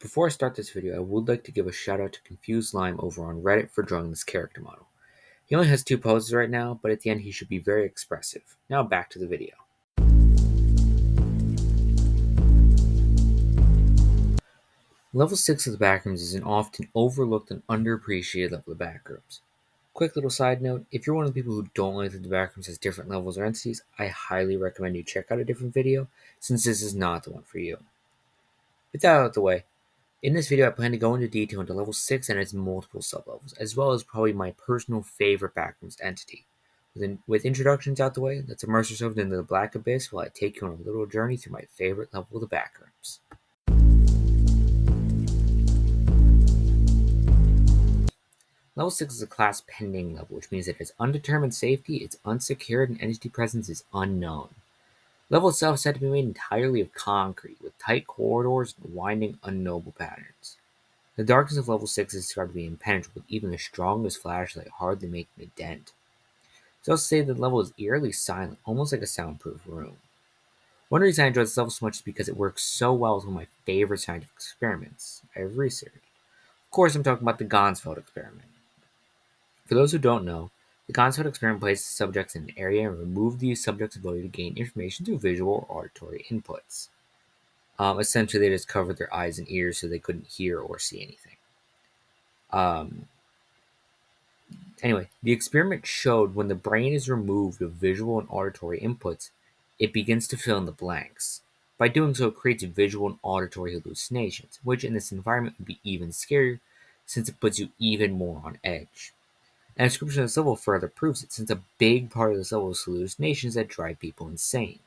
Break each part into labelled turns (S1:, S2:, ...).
S1: Before I start this video, I would like to give a shout out to Confused Lime over on Reddit for drawing this character model. He only has 2 poses right now, but at the end he should be very expressive. Now back to the video. Level 6 of the backrooms is an often overlooked and underappreciated level of the backrooms. Quick little side note, if you're one of the people who don't like that the backrooms has different levels or entities, I highly recommend you check out a different video, since this is not the one for you. With that out of the way, in this video I plan to go into detail into level 6 and its multiple sublevels, as well as probably my personal favorite backrooms entity. With introductions out the way, let's immerse ourselves into the Black Abyss while I take you on a little journey through my favorite level of the backrooms. Level 6 is a class pending level, which means that it has undetermined safety, it's unsecured, and entity presence is unknown. The level itself is said to be made entirely of concrete, with tight corridors and winding, unknowable patterns. The darkness of level 6 is described to be impenetrable, with even the strongest flashlight hardly making a dent. It's also said that the level is eerily silent, almost like a soundproof room. One reason I enjoy this level so much is because it works so well with one of my favorite scientific experiments I have researched. Of course, I'm talking about the Gansfeld experiment. For those who don't know, the Gansfeld experiment places subjects in an area and removes these subjects' ability to gain information through visual or auditory inputs. Essentially, they just covered their eyes and ears so they couldn't hear or see anything. Anyway, the experiment showed when the brain is removed of visual and auditory inputs, it begins to fill in the blanks. By doing so, it creates visual and auditory hallucinations, which in this environment would be even scarier since it puts you even more on edge. And a description of this level further proves it, since a big part of this level is hallucinations that drive people insane.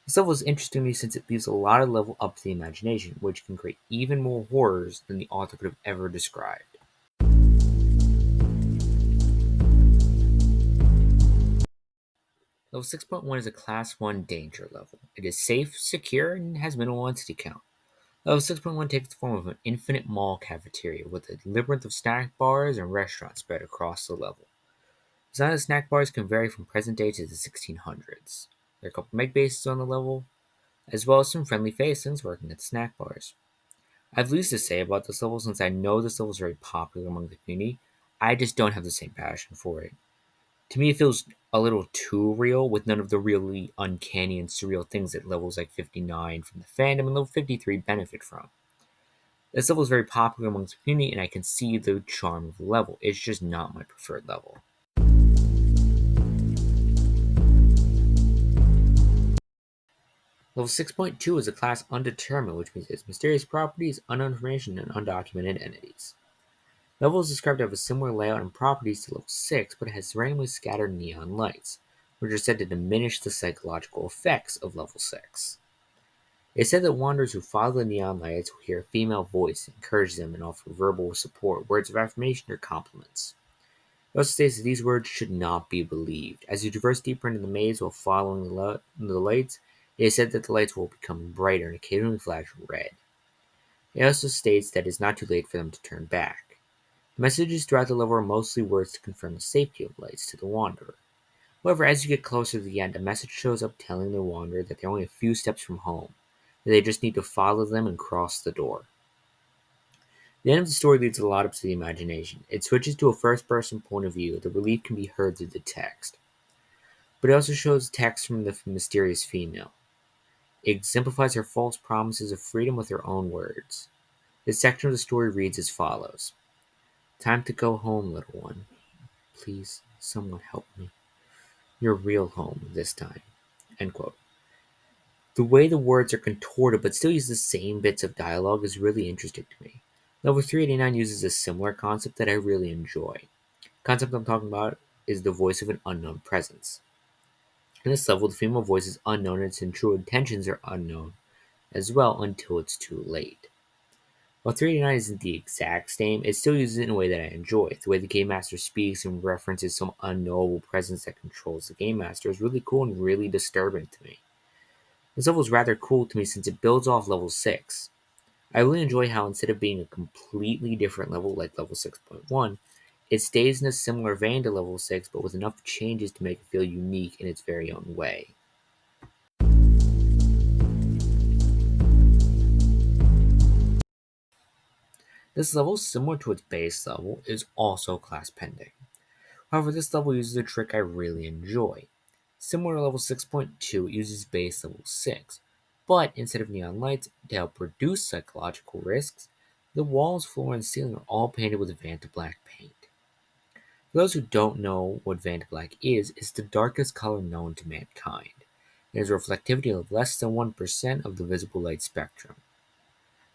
S1: This level is interesting to me since it leaves a lot of level up to the imagination, which can create even more horrors than the author could have ever described. Level 6.1 is a Class 1 danger level. It is safe, secure, and has minimal entity count. Level 6.1 takes the form of an infinite mall cafeteria with a labyrinth of snack bars and restaurants spread across the level. The design of the snack bars can vary from present day to the 1600s. There are a couple meg bases on the level, as well as some friendly facelings working at the snack bars. I have least to say about this level since I know this level is very popular among the community. I just don't have the same passion for it. To me, it feels a little too real, with none of the really uncanny and surreal things that levels like 59 from the fandom and level 53 benefit from. This level is very popular amongst the community, and I can see the charm of the level. It's just not my preferred level. Level 6.2 is a class undetermined, which means it has mysterious properties, unknown information, and undocumented entities. The level is described to have a similar layout and properties to level 6, but it has randomly scattered neon lights, which are said to diminish the psychological effects of level 6. It is said that wanderers who follow the neon lights will hear a female voice encourage them and offer verbal support, words of affirmation, or compliments. It also states that these words should not be believed. As you traverse deeper into the maze while following the lights, it is said that the lights will become brighter and occasionally flash red. It also states that it is not too late for them to turn back. The messages throughout the level are mostly words to confirm the safety of the lights to the wanderer. However, as you get closer to the end, a message shows up telling the wanderer that they're only a few steps from home, that they just need to follow them and cross the door. The end of the story leaves a lot up to the imagination. It switches to a first-person point of view. The relief can be heard through the text. But it also shows text from the mysterious female. It exemplifies her false promises of freedom with her own words. This section of the story reads as follows. Time to go home, little one. Please, someone help me. Your real home this time. End quote. The way the words are contorted but still use the same bits of dialogue is really interesting to me. Level 389 uses a similar concept that I really enjoy. The concept I'm talking about is the voice of an unknown presence. In this level, the female voice is unknown and its true intentions are unknown as well until it's too late. While 389 isn't the exact same, it still uses it in a way that I enjoy. The way the Game Master speaks and references some unknowable presence that controls the Game Master is really cool and really disturbing to me. This level is rather cool to me since it builds off level 6. I really enjoy how instead of being a completely different level like level 6.1, it stays in a similar vein to level 6 but with enough changes to make it feel unique in its very own way. This level, similar to its base level, is also class pending. However, this level uses a trick I really enjoy. Similar to level 6.2, it uses base level 6, but instead of neon lights to help reduce psychological risks, the walls, floor, and ceiling are all painted with Vanta Black paint. For those who don't know what Vanta Black is, it's the darkest color known to mankind. It has a reflectivity of less than 1% of the visible light spectrum.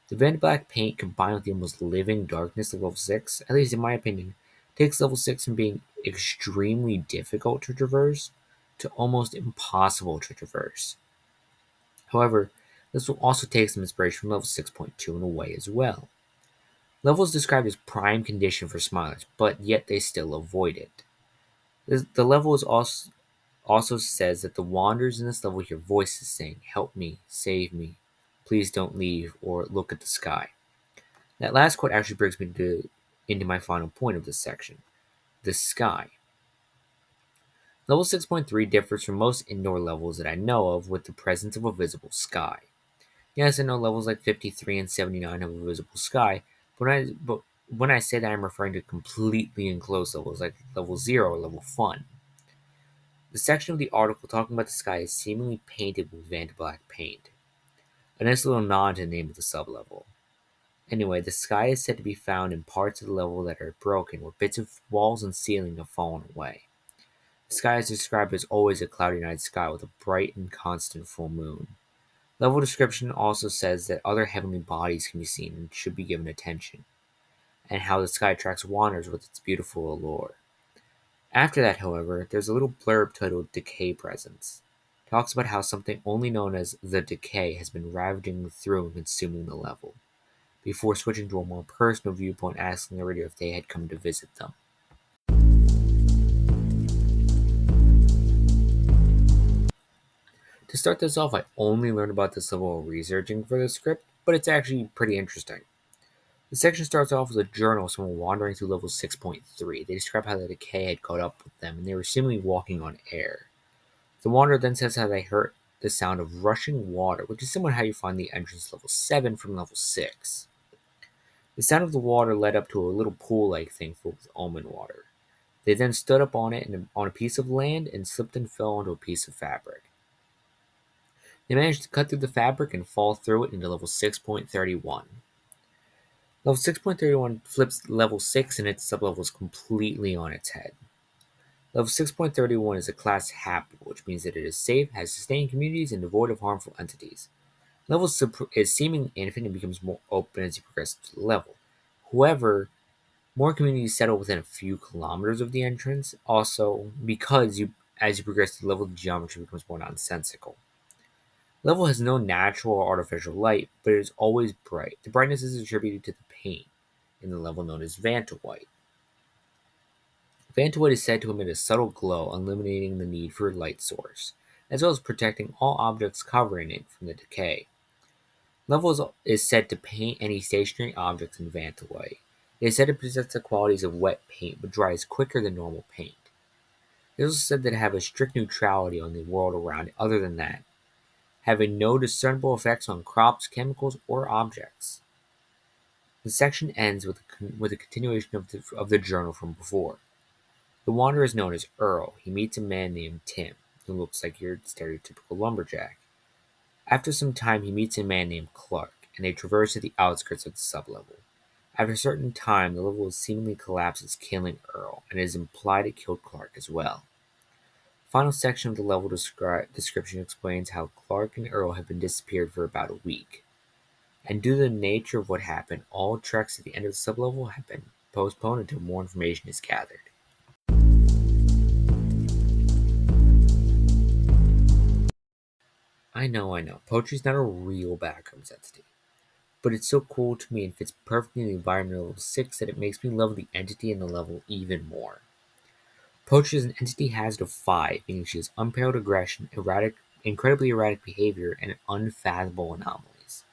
S1: The Vanta Black paint, combined with the almost living darkness of level 6, at least in my opinion, takes level 6 from being extremely difficult to traverse to almost impossible to traverse. However, this will also take some inspiration from level 6.2 in a way as well. Level is described as prime condition for smilers, but yet they still avoid it. The level is also says that the wanderers in this level hear voices saying, "Help me, save me, please don't leave," or "Look at the sky." That last quote actually brings me into my final point of this section: the sky. Level 6.3 differs from most indoor levels that I know of with the presence of a visible sky. Yes, I know levels like 53 and 79 have a visible sky, but when I say that, I'm referring to completely enclosed levels like level 0 or level fun. The section of the article talking about the sky is seemingly painted with Vanta Black paint. A nice little nod to the name of the sublevel. Anyway, the sky is said to be found in parts of the level that are broken, where bits of walls and ceiling have fallen away. The sky is described as always a cloudy night sky with a bright and constant full moon. Level description also says that other heavenly bodies can be seen and should be given attention, and how the sky attracts wanderers with its beautiful allure. After that, however, there's a little blurb titled Decay Presence. It talks about how something only known as the Decay has been ravaging through and consuming the level, before switching to a more personal viewpoint, asking the reader if they had come to visit them. To start this off, I only learned about this level while researching for the script, but it's actually pretty interesting. The section starts off with a journal of someone wandering through level 6.3. They describe how the decay had caught up with them and they were seemingly walking on air. The wanderer then says how they heard the sound of rushing water, which is similar to how you find the entrance to level 7 from level 6. The sound of the water led up to a little pool-like thing filled with almond water. They then stood up on it and on a piece of land and slipped and fell onto a piece of fabric. They managed to cut through the fabric and fall through it into level 6.31. Level 6.31 flips level 6 and its sublevels completely on its head. Level 6.31 is a class habitable, which means that it is safe, has sustained communities, and devoid of harmful entities. Level is seemingly infinite and becomes more open as you progress through the level. However, more communities settle within a few kilometers of the entrance. Also, because as you progress through the level, the geometry becomes more nonsensical. Level has no natural or artificial light, but it is always bright. The brightness is attributed to the paint in the level known as Vanta White. Vanta White is said to emit a subtle glow, eliminating the need for a light source, as well as protecting all objects covering it from the decay. Level is said to paint any stationary objects in Vanta White. It is said to possess the qualities of wet paint, but dries quicker than normal paint. It is also said to have a strict neutrality on the world around it. Other than that, having no discernible effects on crops, chemicals, or objects. The section ends with a continuation of the journal from before. The wanderer is known as Earl. He meets a man named Tim, who looks like your stereotypical lumberjack. After some time, he meets a man named Clark, and they traverse to the outskirts of the sublevel. After a certain time, the level seemingly collapses, killing Earl, and it is implied it killed Clark as well. The final section of the level description explains how Clark and Earl have been disappeared for about a week. And due to the nature of what happened, all treks at the end of the sublevel have been postponed until more information is gathered. I know. Poetry's not a real background entity, but it's so cool to me and fits perfectly in the environment of level 6 that it makes me love the entity in the level even more. Poetry is an entity hazard of 5, meaning she has unparalleled aggression, incredibly erratic behavior, and unfathomable anomalies.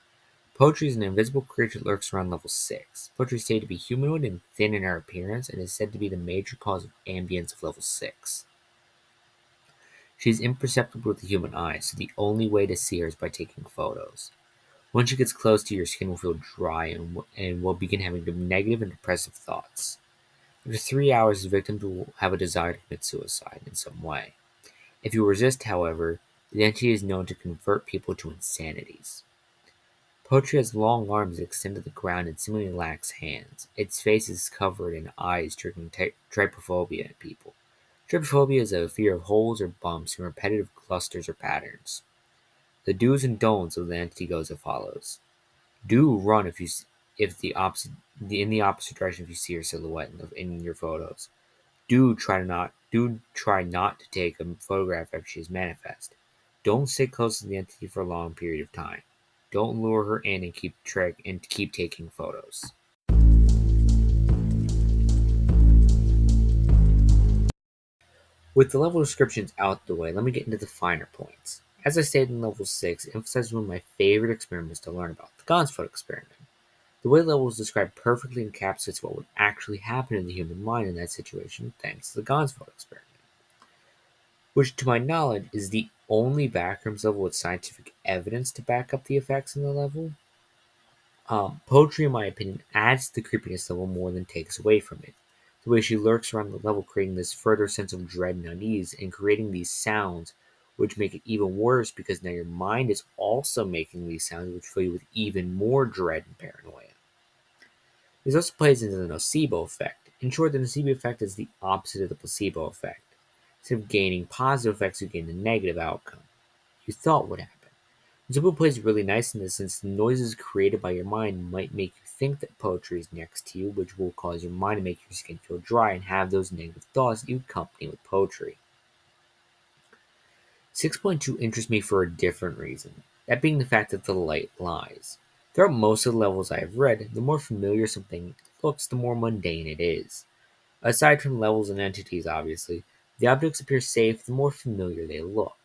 S1: Poetry is an invisible creature that lurks around level 6. Poetry is stated to be humanoid and thin in her appearance and is said to be the major cause of ambience of level 6. She is imperceptible with the human eye, so the only way to see her is by taking photos. Once it gets close to you, your skin will feel dry and will begin having negative and depressive thoughts. After 3 hours, the victim will have a desire to commit suicide in some way. If you resist, however, the entity is known to convert people to insanities. Poetry has long arms that extend to the ground and seemingly lacks hands. Its face is covered in eyes, triggering trypophobia in people. Trypophobia is a fear of holes or bumps in repetitive clusters or patterns. The do's and don'ts of the entity goes as follows: do run if in the opposite direction if you see your silhouette in your photos. Do try not to take a photograph after she is manifest. Don't sit close to the entity for a long period of time. Don't lure her in and keep taking photos. With the level descriptions out the way, let me get into the finer points. As I stated in level 6, it emphasizes one of my favorite experiments to learn about, the Gonsford experiment. The way level is described perfectly encapsulates what would actually happen in the human mind in that situation thanks to the Gonsford experiment, which to my knowledge is the only backrooms level with scientific evidence to back up the effects in the level. Poetry, in my opinion, adds to the creepiness level more than takes away from it. The way she lurks around the level, creating this further sense of dread and unease, and creating these sounds, which make it even worse because now your mind is also making these sounds, which fill you with even more dread and paranoia. This also plays into the nocebo effect. In short, the nocebo effect is the opposite of the placebo effect. Instead of gaining positive effects, you gain the negative outcome you thought would happen. Nocebo plays really nice in this since the noises created by your mind might make you think that poetry is next to you, which will cause your mind to make your skin feel dry and have those negative thoughts that you accompany with poetry. 6.2 interests me for a different reason, that being the fact that the light lies. Throughout most of the levels I have read, the more familiar something looks, the more mundane it is. Aside from levels and entities, obviously, the objects appear safe the more familiar they look.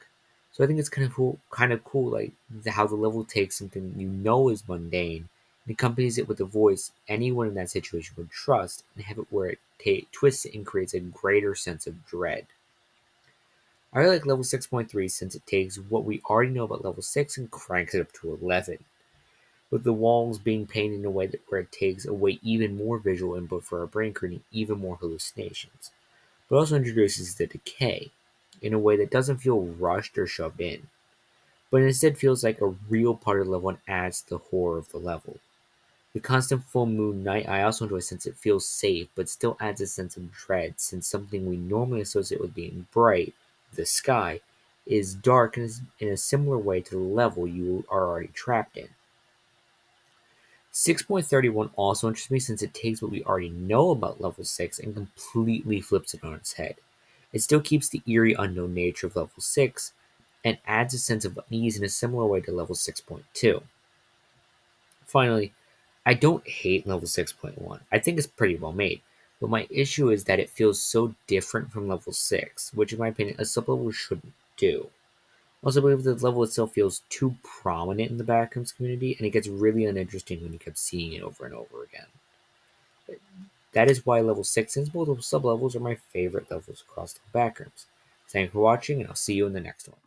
S1: So I think it's kind of cool, like how the level takes something you know is mundane and accompanies it with a voice anyone in that situation would trust, and have it where it twists it and creates a greater sense of dread. I really like level 6.3 since it takes what we already know about level 6 and cranks it up to 11, with the walls being painted in a way where it takes away even more visual input for our brain, creating even more hallucinations, but also introduces the decay in a way that doesn't feel rushed or shoved in, but instead feels like a real part of the level and adds to the horror of the level. The constant full moon night I also enjoy since it feels safe, but still adds a sense of dread since something we normally associate with being bright, the sky, is dark and is in a similar way to the level you are already trapped in. 6.31 also interests me since it takes what we already know about level 6 and completely flips it on its head. It still keeps the eerie unknown nature of level 6 and adds a sense of unease in a similar way to level 6.2. Finally, I don't hate level 6.1. I think it's pretty well made, but my issue is that it feels so different from level 6, which in my opinion a sublevel shouldn't do. Also, I believe the level itself feels too prominent in the backrooms community, and it gets really uninteresting when you keep seeing it over and over again. That is why level 6 and multiple sublevels are my favorite levels across the backrooms. Thank you for watching, and I'll see you in the next one.